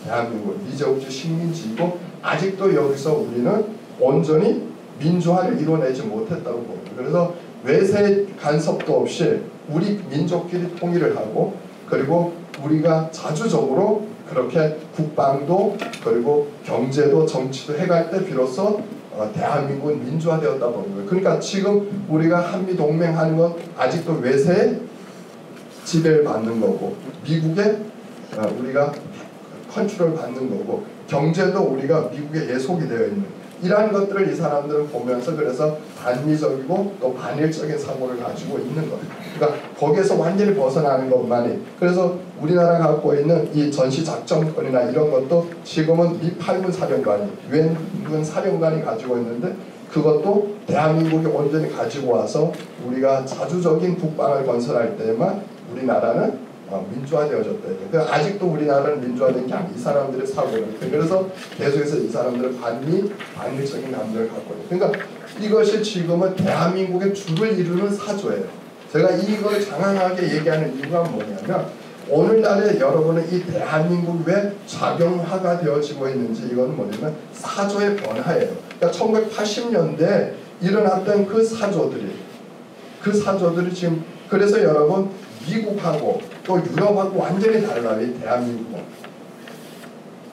대한민국은 미제국주의 식민지이고 아직도 여기서 우리는 온전히 민주화를 이뤄내지 못했다고 봅니다. 그래서 외세 간섭도 없이 우리 민족끼리 통일을 하고 그리고 우리가 자주적으로 그렇게 국방도 그리고 경제도 정치도 해갈 때 비로소 대한민국은 민주화되었다 보는 거예요. 그러니까 지금 우리가 한미동맹하는 건 아직도 외세의 지배를 받는 거고 미국의 우리가 컨트롤 받는 거고 경제도 우리가 미국의 예속이 되어 있는 이러한 것들을 이 사람들은 보면서 그래서 반미적이고 또 반일적인 사고를 가지고 있는 거예요. 그러니까 거기에서 완전히 벗어나는 것만이. 그래서 우리나라가 갖고 있는 이 전시작전권이나 이런 것도 지금은 미 8군 사령관이 유엔군 사령관이 가지고 있는데 그것도 대한민국이 온전히 가지고 와서 우리가 자주적인 국방을 건설할 때만 우리나라는 민주화되어졌다. 그러니까 아직도 우리나라는 민주화된 게 아니고 이 사람들의 사고는. 그래서 계속해서 이 사람들은 반일적인 감정을 갖고 있어요. 그러니까 이것이 지금은 대한민국의 주를 이루는 사조예요. 제가 이걸 장황하게 얘기하는 이유가 뭐냐면 오늘날에 여러분은 이 대한민국이 왜 작용화가 되어지고 있는지 이건 뭐냐면 사조의 변화예요. 그러니까 1980년대에 일어났던 그 사조들이 지금 그래서 여러분 미국하고 또 유럽하고 완전히 달라요. 이 대한민국은.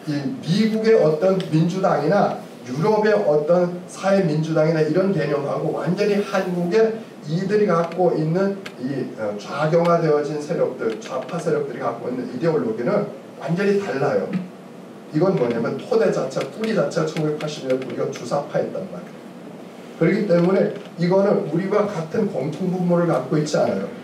이 미국의 어떤 민주당이나 유럽의 어떤 사회민주당이나 이런 개념하고 완전히 한국의 이들이 갖고 있는 이 좌경화되어진 세력들, 좌파 세력들이 갖고 있는 이데올로기는 완전히 달라요. 이건 뭐냐면 토대 자체, 뿌리 자체가 1980년대 우리가 주사파였단 말이에요. 그렇기 때문에 이거는 우리와 같은 공통분모를 갖고 있지 않아요.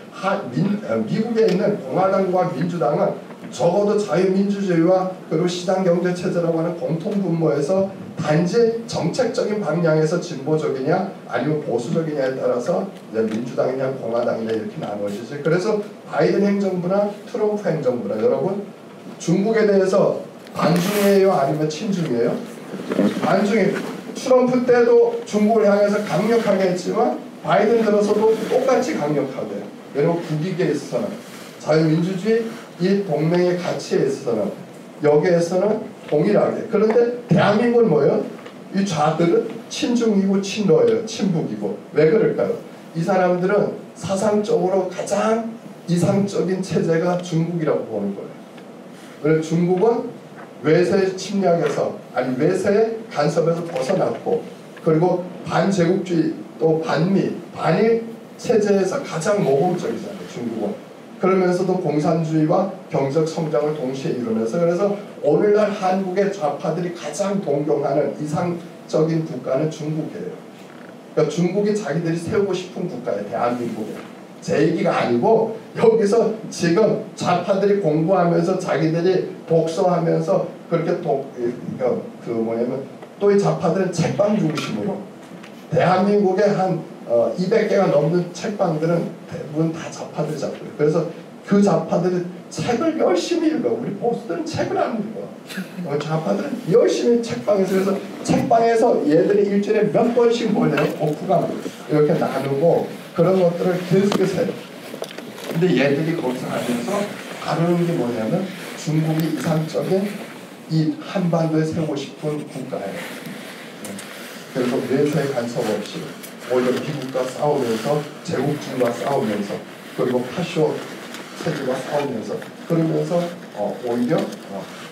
미국에 있는 공화당과 민주당은 적어도 자유민주주의와 그리고 시장경제체제라고 하는 공통분모에서 단지 정책적인 방향에서 진보적이냐 아니면 보수적이냐에 따라서 이제 민주당이냐 공화당이냐 이렇게 나눠지지. 그래서 바이든 행정부나 트럼프 행정부나 여러분 중국에 대해서 반중이에요 아니면 친중이에요? 반중이. 트럼프 때도 중국을 향해서 강력하게 했지만 바이든 들어서도 똑같이 강력하게. 왜냐면 국익에 있어서는 자유민주주의 이 동맹의 가치에 있어서는 여기에서는 동일하게. 그런데 대한민국은 뭐예요? 이 좌들은 친중이고 친러예요. 친북이고. 왜 그럴까요? 이 사람들은 사상적으로 가장 이상적인 체제가 중국이라고 보는 거예요. 그래서 중국은 외세 침략에서 아니 외세의 간섭에서 벗어났고 그리고 반제국주의 또 반미 반일 체제에서 가장 모범적이잖아요. 중국은. 그러면서도 공산주의와 경제적 성장을 동시에 이루면서 그래서 오늘날 한국의 좌파들이 가장 동경하는 이상적인 국가는 중국이에요. 그러니까 중국이 자기들이 세우고 싶은 국가예요. 대한민국에. 제 얘기가 아니고 여기서 지금 좌파들이 공부하면서 자기들이 독서하면서 그렇게 그 뭐냐면 또 이 좌파들은 책방 중심으로 대한민국의 한 200개가 넘는 책방들은 대부분 다 좌파들이 잡고요. 그래서 그 좌파들이 책을 열심히 읽어. 우리 보수들은 책을 안 읽어. 좌파들은 열심히 책방에서, 그래서 책방에서 얘들이 일주일에 몇 번씩 뭘 해요? 복구강 이렇게 나누고 그런 것들을 계속해서 해요. 근데 얘들이 거기서 하면서 다루는 게 뭐냐면 중국이 이상적인 이 한반도에 세우고 싶은 국가예요. 그래서 내세의 간섭 없이 오히려 미국과 싸우면서 제국주의와 싸우면서 그리고 파쇼 체제와 싸우면서 그러면서 오히려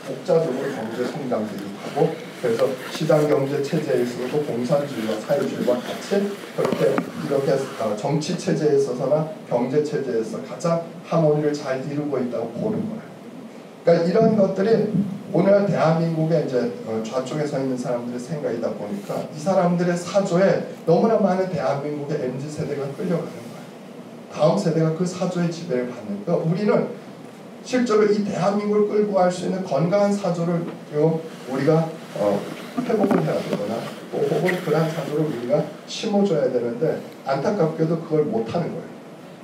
독자적으로 경제 성장도 하고 그래서 시장경제 체제에 있어서도 공산주의와 사회주의와 같이 이렇게 정치 체제에 있어서나 경제 체제에서 가장 하모니를 잘 이루고 있다고 보는 거예요. 그러니까 이런 것들이 오늘날 대한민국의 이제 좌쪽에 서 있는 사람들의 생각이다 보니까 이 사람들의 사조에 너무나 많은 대한민국의 MZ세대가 끌려가는 거예요. 다음 세대가 그 사조의 지배를 받는 거예요. 우리는 실제로 이 대한민국을 끌고 갈 수 있는 건강한 사조를 우리가 회복을 해야 되거나 또 혹은 그런 사조를 우리가 심어줘야 되는데 안타깝게도 그걸 못하는 거예요.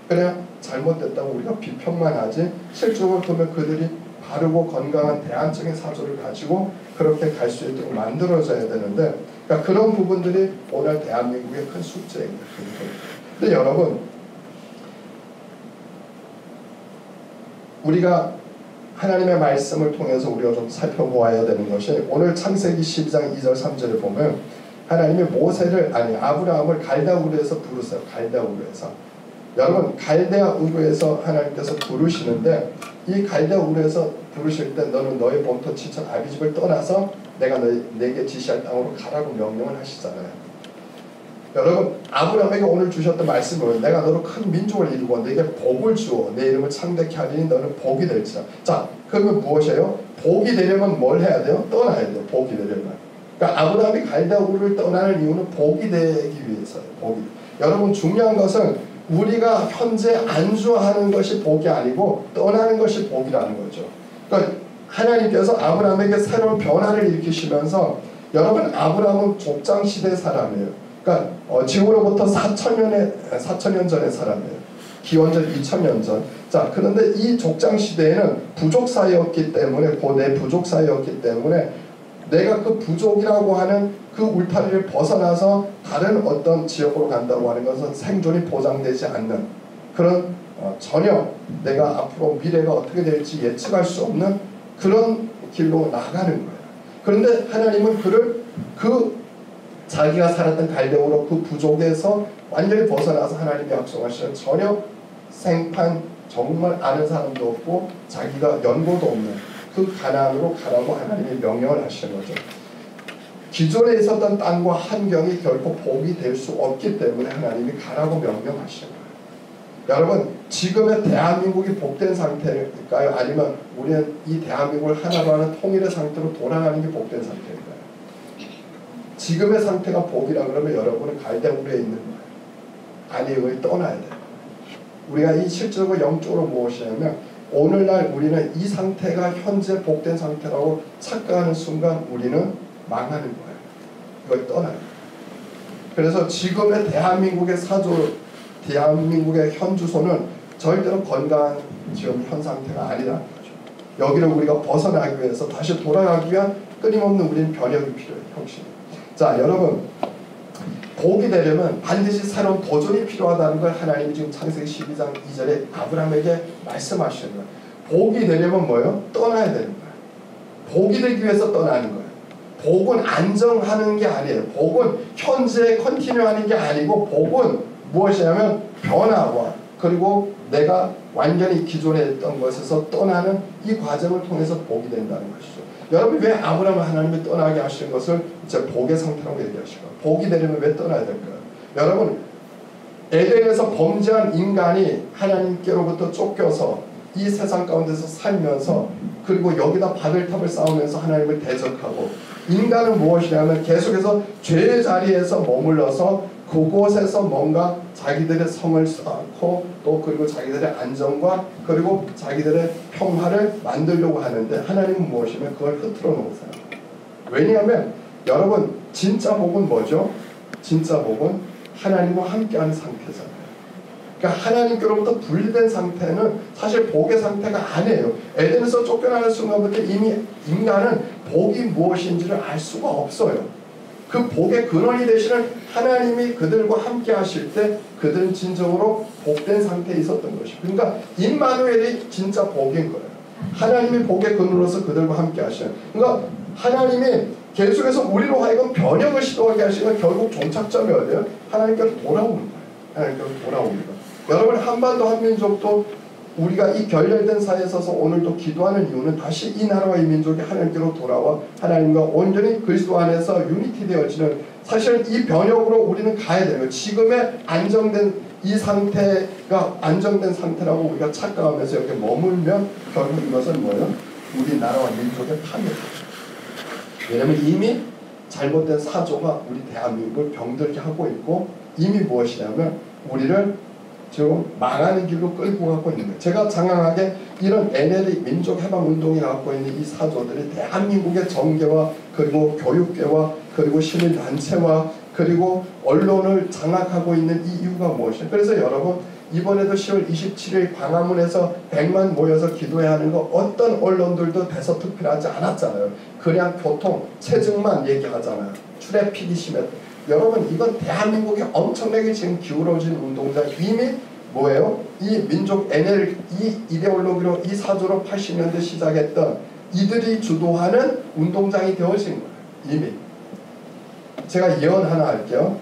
그래야 잘못됐다고 우리가 비평만 하지 실적으로 보면 그들이 바르고 건강한 대안적인 사조를 가지고 그렇게 갈 수 있도록 만들어져야 되는데 그러니까 그런 부분들이 오늘 대한민국의 큰 숙제입니다. 근데 여러분 우리가 하나님의 말씀을 통해서 우리가 좀 살펴보아야 되는 것이 오늘 창세기 12장 2절 3절에 보면 하나님이 아브라함을 갈대아 우르에서 부르세요. 갈대아 우르에서. 여러분 갈대아 우르에서 하나님께서 부르시는데 이 갈대아 우르에서 부르실 때 너는 너의 본토 친척 아비 집을 떠나서 내가 내게 지시할 땅으로 가라고 명령을 하시잖아요. 여러분 아브라함에게 오늘 주셨던 말씀은 내가 너로 큰 민족을 이루고 내게 복을 주어 내 이름을 창대케 하리니 너는 복이 될지라. 자 그러면 무엇이에요? 복이 되려면 뭘 해야 돼요? 떠나야 돼요. 복이 되려면. 그러니까 아브라함이 갈대아 우르를 떠나는 이유는 복이 되기 위해서예요. 여러분 중요한 것은 우리가 현재 안주하는 것이 복이 아니고 떠나는 것이 복이라는 거죠. 그러니까 하나님께서 아브라함에게 새로운 변화를 일으키시면서 여러분 아브라함은 족장시대 사람이에요. 그러니까 지금으로부터 4,000년 전의 사람이에요. 기원전 2,000년 전. 자 그런데 이 족장시대에는 부족 사회였기 때문에 고대 부족 사회였기 때문에 내가 그 부족이라고 하는 그 울타리를 벗어나서 다른 어떤 지역으로 간다고 하는 것은 생존이 보장되지 않는 그런 전혀 내가 앞으로 미래가 어떻게 될지 예측할 수 없는 그런 길로 나가는 거예요. 그런데 하나님은 그를 자기가 살았던 갈대아로 그 부족에서 완전히 벗어나서 하나님이 약속하시는 전혀 생판 정말 아는 사람도 없고 자기가 연고도 없는 그 가나안으로 가라고 하나님이 명령을 하시는 거죠. 기존에 있었던 땅과 환경이 결코 복이 될 수 없기 때문에 하나님이 가라고 명령하시는 거예요. 여러분 지금의 대한민국이 복된 상태일까요? 아니면 우리는 이 대한민국을 하나로 하는 통일의 상태로 돌아가는 게 복된 상태일까요? 지금의 상태가 복이라 그러면 여러분은 갈대아 우르에 있는 거예요. 아니요, 떠나야 돼요. 우리가 이 실제로 영적으로 무엇이냐면 오늘날 우리는 이 상태가 현재 복된 상태라고 착각하는 순간 우리는 망하는 거예요. 이걸 떠나요. 그래서 지금의 대한민국의 대한민국의 현 주소는 절대로 건강한 지금 현 상태가 아니라는 거죠. 여기를 우리가 벗어나기 위해서 다시 돌아가기 위한 끊임없는 우리는 변혁이 필요해요. 혁신. 자 여러분 복이 되려면 반드시 새로운 도전이 필요하다는 걸 하나님이 지금 창세기 12장 2절에 아브라함에게 말씀하시는 거예요. 복이 되려면 뭐예요? 떠나야 되는 거예요. 복이 되기 위해서 떠나는 거예요. 복은 안정하는 게 아니에요. 복은 현재 컨티뉴하는 게 아니고 복은 무엇이냐면 변화와 그리고 내가 완전히 기존에 있던 것에서 떠나는 이 과정을 통해서 복이 된다는 것이죠. 여러분 왜 아브라함을 하나님이 떠나게 하시는 것을 이제 복의 상태라고 얘기하시고 복이 되려면 왜 떠나야 될까요? 여러분 에덴에서 범죄한 인간이 하나님께로부터 쫓겨서 이 세상 가운데서 살면서 그리고 여기다 바벨탑을 쌓으면서 하나님을 대적하고 인간은 무엇이냐면 계속해서 죄의 자리에서 머물러서 그곳에서 뭔가 자기들의 성을 쌓고 또 그리고 자기들의 안정과 그리고 자기들의 평화를 만들려고 하는데 하나님은 무엇이면 그걸 흐트러 놓으세요. 왜냐하면 여러분 진짜 복은 뭐죠? 진짜 복은 하나님과 함께하는 상태잖아요. 그러니까 하나님께로부터 분리된 상태는 사실 복의 상태가 아니에요. 에덴에서 쫓겨나는 순간부터 이미 인간은 복이 무엇인지를 알 수가 없어요. 그 복의 근원이 되시는 하나님이 그들과 함께 하실 때 그들은 진정으로 복된 상태에 있었던 것이고, 그러니까 임마누엘이 진짜 복인 거예요. 하나님이 복의 근원으로서 그들과 함께 하시는, 그러니까 하나님이 계속해서 우리로 하여금 변형을 시도하게 하시면 결국 종착점이 어디예요? 하나님께로 돌아오는 거예요. 하나님께로 돌아오는 거예요. 여러분, 한반도 한민족도 우리가 이 결렬된 사회에 서서 오늘도 기도하는 이유는 다시 이 나라와 이 민족이 하나님께로 돌아와 하나님과 온전히 그리스도 안에서 유니티 되어지는, 사실은 이 변혁으로 우리는 가야 돼요. 지금의 안정된 이 상태가 안정된 상태라고 우리가 착각하면서 이렇게 머물면 결국 이것은 뭐예요? 우리나라와 민족의 파멸이에요. 왜냐하면 이미 잘못된 사조가 우리 대한민국을 병들게 하고 있고, 이미 무엇이냐면 우리를 지금 망하는 길로 끌고 가고 있는 거예요. 제가 장황하게 이런 NLA 민족해방운동이 갖고 있는 이 사조들이 대한민국의 정계와 그리고 교육계와 그리고 시민단체와 그리고 언론을 장악하고 있는 이 이유가 무엇이에요? 그래서 여러분, 이번에도 10월 27일 광화문에서 100만 모여서 기도해야 하는 거 어떤 언론들도 대서특필하지 않았잖아요. 그냥 교통, 체증만 얘기하잖아요. 트래픽이 심했다. 여러분, 이건 대한민국이 엄청나게 지금 기울어진 운동장, 이미 뭐예요? 이 민족 NL, 이 이데올로기로, 이 사조로 80년대 시작했던 이들이 주도하는 운동장이 되어진 거예요. 이미. 제가 예언 하나 할게요.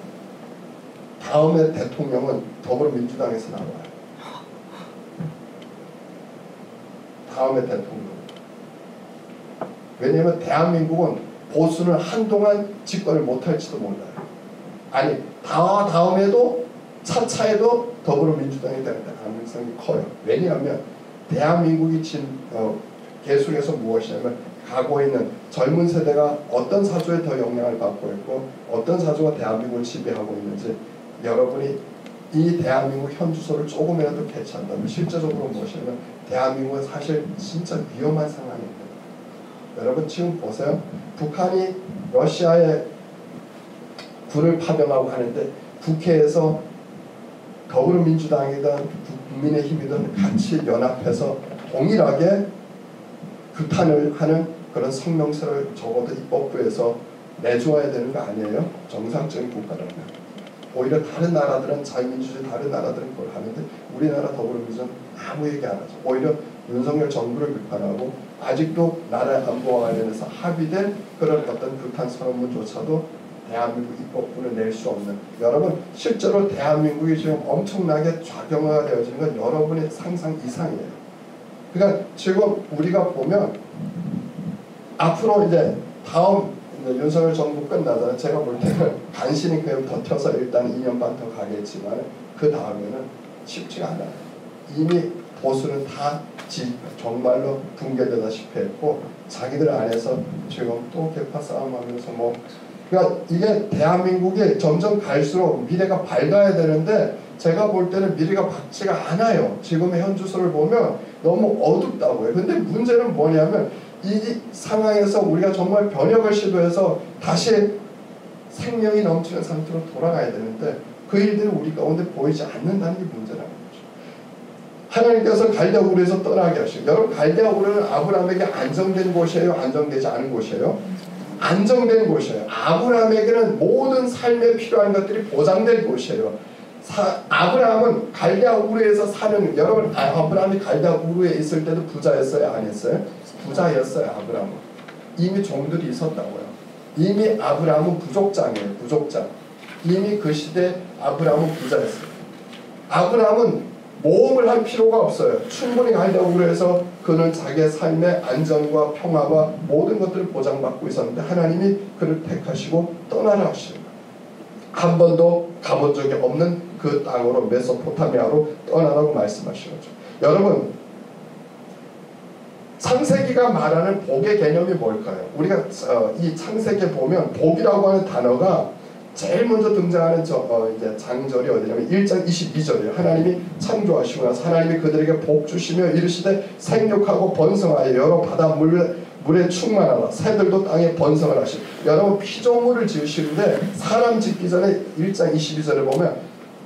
다음에 대통령은 더불어민주당에서 나와요. 다음에 대통령. 왜냐하면 대한민국은 보수는 한동안 집권을 못할지도 몰라요. 아니, 다음에도 차차에도 더불어민주당이 될 가능성이 커요. 왜냐하면 대한민국이 계속해서 무엇이냐면 가고 있는 젊은 세대가 어떤 사조에 더 영향을 받고 있고 어떤 사조가 대한민국을 지배하고 있는지, 여러분이 이 대한민국 현 주소를 조금이라도 캐치한다면 실제적으로 무엇이냐면 대한민국은 사실 진짜 위험한 상황입니다. 여러분, 지금 보세요. 북한이 러시아의 군을 파병하고 하는데 국회에서 더불어민주당이든 국민의힘이든 같이 연합해서 동일하게 규탄을 하는 그런 성명서를 적어도 입법부에서 내줘야 되는 거 아니에요? 정상적인 국가라면. 오히려 다른 나라들은, 자유민주주의 다른 나라들은 그걸 하는데 우리나라 더불어민주당은 아무 얘기 안 하죠. 오히려 윤석열 정부를 비판하고 아직도 나라의 안보와 관련해서 합의된 그런 어떤 규탄 선언문조차도 대한민국 입법부는 낼 수 없는, 여러분, 실제로 대한민국이 지금 엄청나게 좌경화가 되어지는 건 여러분의 상상 이상이에요. 그러니까 지금 우리가 보면 앞으로 이제 다음 윤석열 정부 끝나잖아요. 제가 볼 때는 간신히 그냥 버텨서 일단 2년 반 더 가겠지만 그 다음에는 쉽지가 않아요. 이미 보수는 다 정말로 붕괴되다시피 했고 자기들 안에서 지금 또 개파 싸움하면서 뭐, 그러니까 이게 대한민국이 점점 갈수록 미래가 밝아야 되는데 제가 볼 때는 미래가 밝지가 않아요. 지금의 현 주소를 보면 너무 어둡다고요. 근데 문제는 뭐냐면 이 상황에서 우리가 정말 변혁을 시도해서 다시 생명이 넘치는 상태로 돌아가야 되는데 그 일들이 우리 가운데 보이지 않는다는 게 문제라는 거죠. 하나님께서 갈대아 우르에서 떠나게 하시고, 여러분, 갈대아 우르는 아브라함에게 안정된 곳이에요? 안정되지 않은 곳이에요? 안정된 곳이에요. 아브라함에게는 모든 삶에 필요한 것들이 보장된 곳이에요. 아브라함은 갈대아 우르에서 사는, 여러분, 아브라함이 갈대아 우르에 있을 때도 부자였어요? 안 했어요? 부자였어요. 아브라함은 이미 종들이 있었다고요. 이미 아브라함은 부족장이에요. 부족장. 이미 그 시대 아브라함은 부자였어요. 아브라함은 모험을 할 필요가 없어요. 충분히 갈대아 우르에서 그는 자기의 삶의 안전과 평화와 모든 것들을 보장받고 있었는데 하나님이 그를 택하시고 떠나라 하시는 거예요. 한 번도 가본 적이 없는 그 땅으로, 메소포타미아로 떠나라고 말씀하시는 거죠. 여러분, 창세기가 말하는 복의 개념이 뭘까요? 우리가 이 창세기에 보면 복이라고 하는 단어가 제일 먼저 등장하는 이제 장절이 어디냐면 1장 22절이에요. 하나님이 창조하시고 나서 하나님이 그들에게 복 주시며 이르시되 생육하고 번성하여 여러 바다 물에 충만하라. 새들도 땅에 번성을 하시고. 여러분 피조물을 지으시는데 사람 짓기 전에 1장 22절에 보면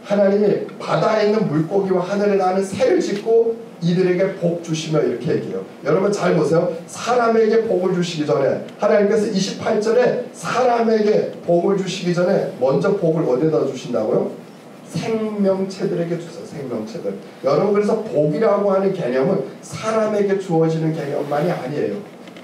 하나님이 바다에 있는 물고기와 하늘에 나는 새를 짓고 이들에게 복 주시며 이렇게 얘기해요. 여러분 잘 보세요. 사람에게 복을 주시기 전에 하나님께서 28절에 사람에게 복을 주시기 전에 먼저 복을 어디다 주신다고요? 생명체들에게 주세요. 생명체들. 여러분 그래서 복이라고 하는 개념은 사람에게 주어지는 개념만이 아니에요.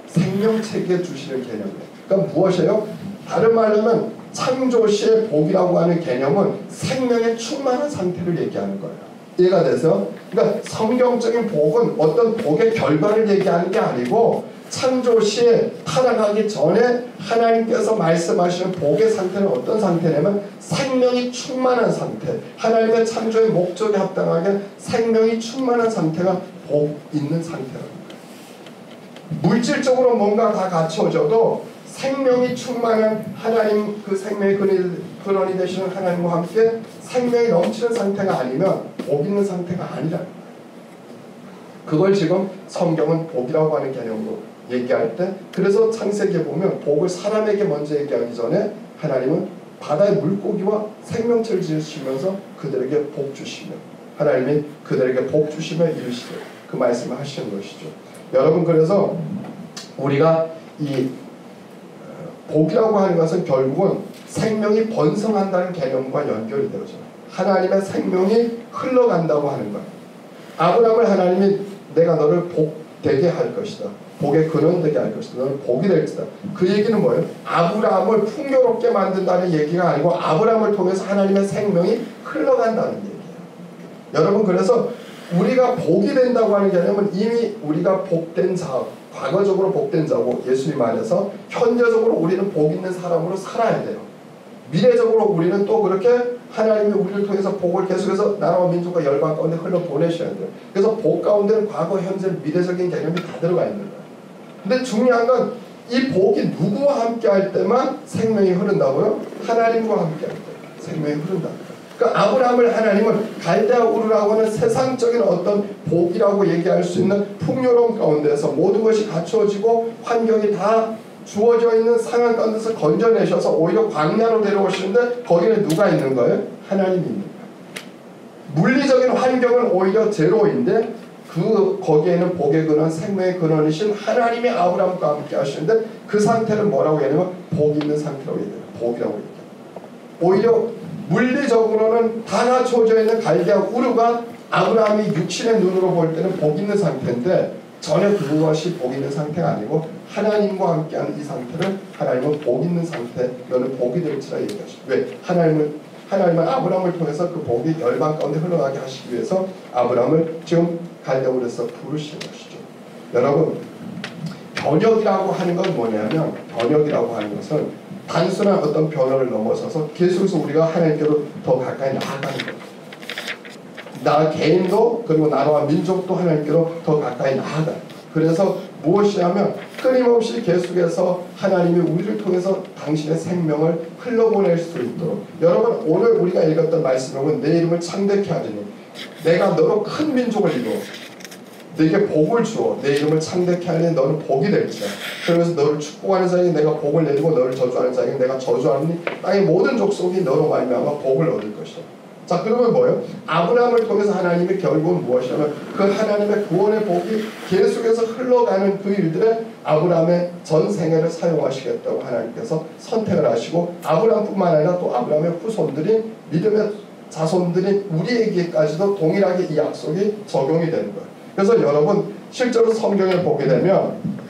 생명체에게 주시는 개념이에요. 그러니까 무엇이에요? 다른 말로 하면 창조시의 복이라고 하는 개념은 생명의 충만한 상태를 얘기하는 거예요. 이해가 돼서? 그러니까 성경적인 복은 어떤 복의 결과를 얘기하는 게 아니고 창조시에 타락하기 전에 하나님께서 말씀하시는 복의 상태는 어떤 상태냐면 생명이 충만한 상태. 하나님의 창조의 목적에 합당하게 생명이 충만한 상태가 복 있는 상태라는 거예요. 물질적으로 뭔가 다 갖춰져도 생명이 충만한 하나님, 그 생명의 근원이 되시는 하나님과 함께 생명이 넘치는 상태가 아니면 복 있는 상태가 아니라는 거예요. 그걸 지금 성경은 복이라고 하는 개념으로 얘기할 때, 그래서 창세기에 보면 복을 사람에게 먼저 얘기하기 전에 하나님은 바다의 물고기와 생명체를 지으시면서 그들에게 복 주시며, 하나님이 그들에게 복 주시며 이르시되 그 말씀을 하시는 것이죠. 여러분 그래서 우리가 이 복이라고 하는 것은 결국은 생명이 번성한다는 개념과 연결이 되어져요. 하나님의 생명이 흘러간다고 하는 거예요. 아브라함을 하나님이 내가 너를 복되게 할 것이다. 복의 근원되게 할 것이다. 너는 복이 될지다. 그 얘기는 뭐예요? 아브라함을 풍요롭게 만든다는 얘기가 아니고 아브라함을 통해서 하나님의 생명이 흘러간다는 얘기예요. 여러분 그래서 우리가 복이 된다고 하는 개념은 이미 우리가 복된 자, 과거적으로 복된 자고 예수님 안에서 현재적으로 우리는 복 있는 사람으로 살아야 돼요. 미래적으로 우리는 또 그렇게 하나님이 우리를 통해서 복을 계속해서 나라와 민족과 열방 가운데 흘러보내셔야 돼요. 그래서 복 가운데는 과거, 현재, 미래적인 개념이 다 들어가 있는 거예요. 근데 중요한 건 이 복이 누구와 함께 할 때만 생명이 흐른다고요? 하나님과 함께 할 때 생명이 흐른다. 그러니까 아브라함을 하나님은 갈대아 우르라고 하는 세상적인 어떤 복이라고 얘기할 수 있는 풍요로움 가운데서 모든 것이 갖추어지고 환경이 다 주어져 있는 상황 가운데서 건져내셔서 오히려 광야로 데려오시는데 거기는 누가 있는 거예요? 하나님이 있는 거예요. 물리적인 환경은 오히려 제로인데 거기에는 복의 근원, 생명의 근원이신 하나님이 아브라함과 함께 하시는데 그 상태는 뭐라고 얘기하냐면 복 있는 상태라고 얘기해요. 복이라고 얘기해요. 오히려 물리적으로는 다 갖춰져 있는 갈대아 우르가 아브라함이 육신의 눈으로 볼 때는 복 있는 상태인데 전혀 그것이 복 있는 상태가 아니고 하나님과 함께하는 이 상태를 하나님은 복 있는 상태, 너는 복이 될지라 얘기하시죠. 왜? 하나님은 아브라함을 통해서 그 복이 열방 가운데 흘러가게 하시기 위해서 아브라함을 지금 갈대아 우르에서 부르시는 것이죠. 여러분 번역이라고 하는 건 뭐냐면 번역이라고 하는 것은 단순한 어떤 변화를 넘어서서 계속해서 우리가 하나님께로 더 가까이 나아가는 거예요. 나 개인도 그리고 나라와 민족도 하나님께로 더 가까이 나아가요. 그래서 무엇이냐면 끊임없이 계속해서 하나님이 우리를 통해서 당신의 생명을 흘러보낼 수 있도록. 여러분 오늘 우리가 읽었던 말씀은 내 이름을 창대케 하리니 내가 너로 큰 민족을 이루어 내게 복을 주어 내 이름을 창대케 하니 너는 복이 될지라. 그러면서 너를 축복하는 자에게 내가 복을 내리고 너를 저주하는 자에게 내가 저주하니 땅의 모든 족속이 너로 말미암아 복을 얻을 것이다. 자 그러면 뭐예요? 아브라함을 통해서 하나님이 결국은 무엇이냐면 그 하나님의 구원의 복이 계속해서 흘러가는 그 일들에 아브라함의 전 생애를 사용하시겠다고 하나님께서 선택을 하시고 아브라함뿐만 아니라 또 아브라함의 후손들인 믿음의 자손들인 우리에게까지도 동일하게 이 약속이 적용이 되는 거예요. 그래서 여러분 실제로 성경을 보게 되면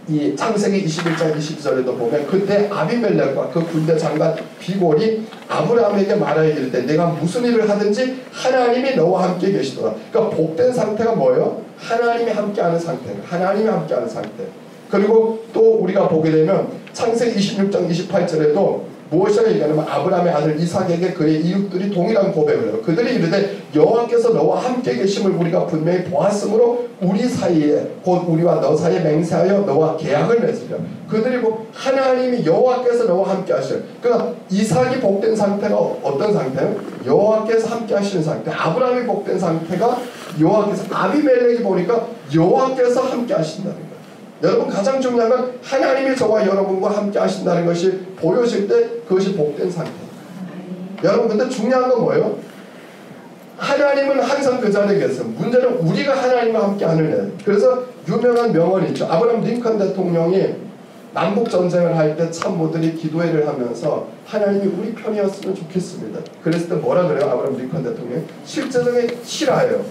이 창세기 21장 22절에도 보면 그때 아비멜렉과 그 군대 장관 비골이 아브라함에게 말하여 이르되 내가 무슨 일을 하든지 하나님이 너와 함께 계시더라. 그러니까 복된 상태가 뭐예요? 하나님이 함께하는 상태. 하나님이 함께하는 상태. 그리고 또 우리가 보게 되면 창세기 26장 28절에도 무엇이라고 얘기하냐면 아브라함의 아들 이삭에게 그의 이웃들이 동일한 고백을 해요. 그들이 이르되 여호와께서 너와 함께 계심을 우리가 분명히 보았으므로 우리 사이에 곧 우리와 너 사이에 맹세하여 너와 계약을 맺으려. 그들이 하나님이 여호와께서 너와 함께 하시려. 그러니까 이삭이 복된 상태가 어떤 상태예요? 여호와께서 함께 하시는 상태. 아브라함이 복된 상태가 여호와께서, 아비멜렉이 보니까 여호와께서 함께 하신다는 거예요. 여러분 가장 중요한 건 하나님이 저와 여러분과 함께 하신다는 것이 보여질 때 그것이 복된 상태예요. 여러분 근데 중요한 건 뭐예요? 하나님은 항상 그 자리에 계세요. 문제는 우리가 하나님과 함께 하느냐. 그래서 유명한 명언이 있죠. 아브라함 링컨 대통령이 남북전쟁을 할 때 참모들이 기도회를 하면서 하나님이 우리 편이었으면 좋겠습니다. 그랬을 때 뭐라 그래요? 아브라함 링컨 대통령이 실제적인 실화예요.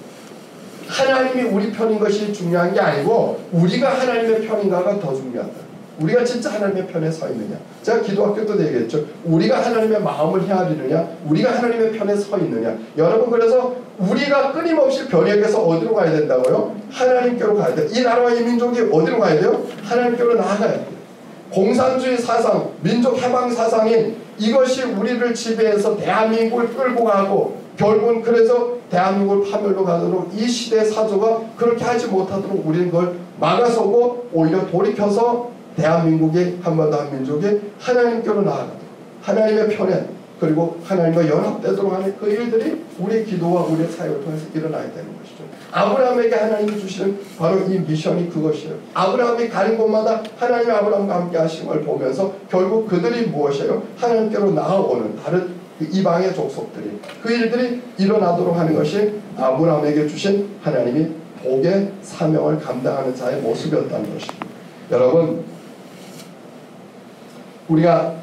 하나님이 우리 편인 것이 중요한 게 아니고 우리가 하나님의 편인가가 더 중요하다. 우리가 진짜 하나님의 편에 서 있느냐. 제가 기도학교 때도 얘기했죠. 우리가 하나님의 마음을 헤아리느냐, 우리가 하나님의 편에 서 있느냐. 여러분 그래서 우리가 끊임없이 변혁해서 어디로 가야 된다고요? 하나님께로 가야 돼요. 이 나라와 이 민족이 어디로 가야 돼요? 하나님께로 나아가야 돼요. 공산주의 사상, 민족 해방 사상인 이것이 우리를 지배해서 대한민국을 끌고 가고 결국은 그래서 대한민국을 파멸로 가도록 이 시대의 사조가 그렇게 하지 못하도록 우리는 그걸 막아서고 오히려 돌이켜서 대한민국이 한반도 한민족이 하나님께로 나아가도록 하나님의 편에 그리고 하나님과 연합되도록 하는 그 일들이 우리의 기도와 우리의 사역을 통해서 일어나야 되는 것이죠. 아브라함에게 하나님이 주시는 바로 이 미션이 그것이에요. 아브라함이 가는 곳마다 하나님이 아브라함과 함께 하신 걸 보면서 결국 그들이 무엇이에요? 하나님께로 나아오는 다른 이방의 족속들이 그 일들이 일어나도록 하는 것이 아브라함에게 주신 하나님이 복의 사명을 감당하는 자의 모습이었다는 것입니다. 여러분 우리가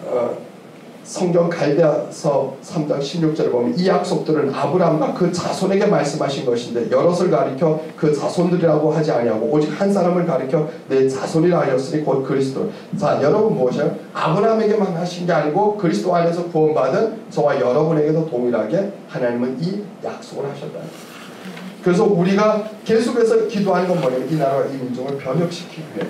성경 갈대아서 3장 16절에 보면 이 약속들은 아브라함과 그 자손에게 말씀하신 것인데 여럿을 가리켜 그 자손들이라고 하지 아니하고 오직 한 사람을 가리켜 내 자손이라 하였으니 곧 그리스도. 자 여러분 무엇이에요? 아브라함에게만 하신 게 아니고 그리스도 안에서 구원받은 저와 여러분에게도 동일하게 하나님은 이 약속을 하셨다. 그래서 우리가 계속해서 기도하는 건 뭐냐면 이 나라와 이 민족을 변혁시키기 위해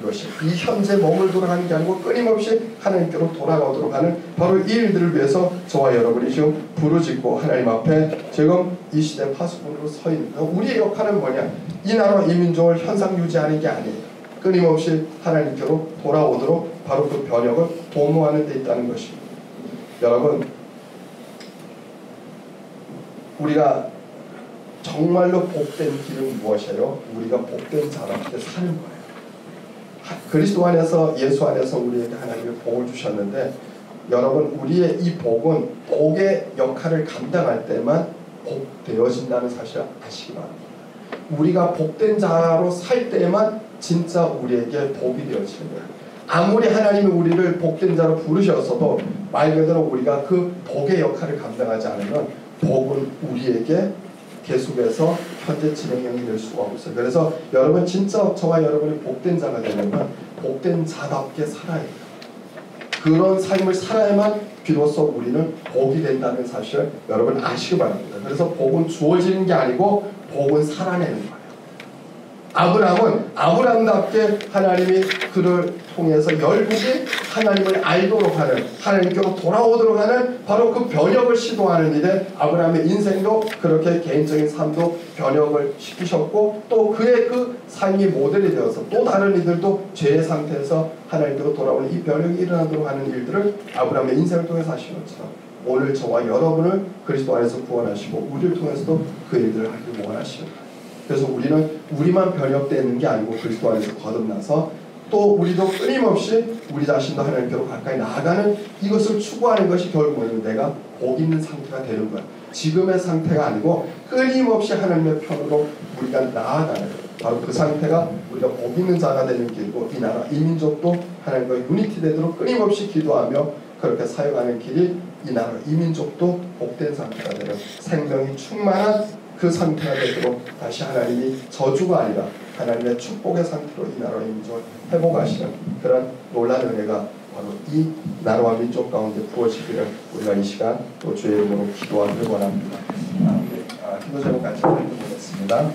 것이 이 현재 머물도록 하는 게 아니고 끊임없이 하나님께로 돌아가도록 하는 바로 이 일들을 위해서 저와 여러분이 지금 부르짖고 하나님 앞에 지금 이 시대 파수꾼으로 서 있는 우리의 역할은 뭐냐? 이 나라와 이 민족을 현상 유지하는 게 아니에요. 끊임없이 하나님께로 돌아오도록 바로 그 변혁을 도모하는 데 있다는 것입니다. 여러분 우리가 정말로 복된 길은 무엇이에요? 우리가 복된 자답게 사는 거예요. 그리스도 안에서 예수 안에서 우리에게 하나님의 복을 주셨는데 여러분 우리의 이 복은 복의 역할을 감당할 때만 복되어진다는 사실을 아시기 바랍니다. 우리가 복된 자로 살 때만 진짜 우리에게 복이 되어지는 거예요. 아무리 하나님이 우리를 복된 자로 부르셨어도 말 그대로 우리가 그 복의 역할을 감당하지 않으면 복은 우리에게 계속해서 현재 진행형이 될 수가 없어요. 그래서 여러분 진짜 저와 여러분이 복된 자가 되려면 복된 자답게 살아야 돼요. 그런 삶을 살아야만 비로소 우리는 복이 된다는 사실을 여러분 아시기 바랍니다. 그래서 복은 주어지는 게 아니고 복은 살아내는 거예요. 아브라함은 아브라함답게 하나님이 그를 통해서 열국이 하나님을 알도록 하는 하나님께로 돌아오도록 하는 바로 그 변혁을 시도하는 일에 아브라함의 인생도 그렇게 개인적인 삶도 변혁을 시키셨고 또 그의 그 삶이 모델이 되어서 또 다른 이들도 죄의 상태에서 하나님께로 돌아오는 이 변혁이 일어나도록 하는 일들을 아브라함의 인생을 통해서 하신 것처럼 오늘 저와 여러분을 그리스도 안에서 구원하시고 우리를 통해서도 그 일들을 하길 원하십니다. 그래서 우리는 우리만 변혁되는 게 아니고 그리스도 안에서 거듭나서 또 우리도 끊임없이 우리 자신도 하나님께로 가까이 나아가는 이것을 추구하는 것이 결국은 내가 복 있는 상태가 되는 거야. 지금의 상태가 아니고 끊임없이 하나님의 편으로 우리가 나아가는 바로 그 상태가 우리가 복 있는 자가 되는 길이고 이 나라 이 민족도 하나님과 유니티 되도록 끊임없이 기도하며 그렇게 사역하는 길이 이 나라 이 민족도 복된 상태가 되는 생명이 충만한 그 상태가 되도록 다시 하나님이 저주가 아니라 하나님의 축복의 상태로 이 나라와 민족을 회복하시는 그런 놀라운 은혜가 바로 이 나라와 민족 가운데 부어지기를 우리가 이 시간 또 주의 이름으로 기도하기를 원합니다. 기도 제목 같이 보겠습니다.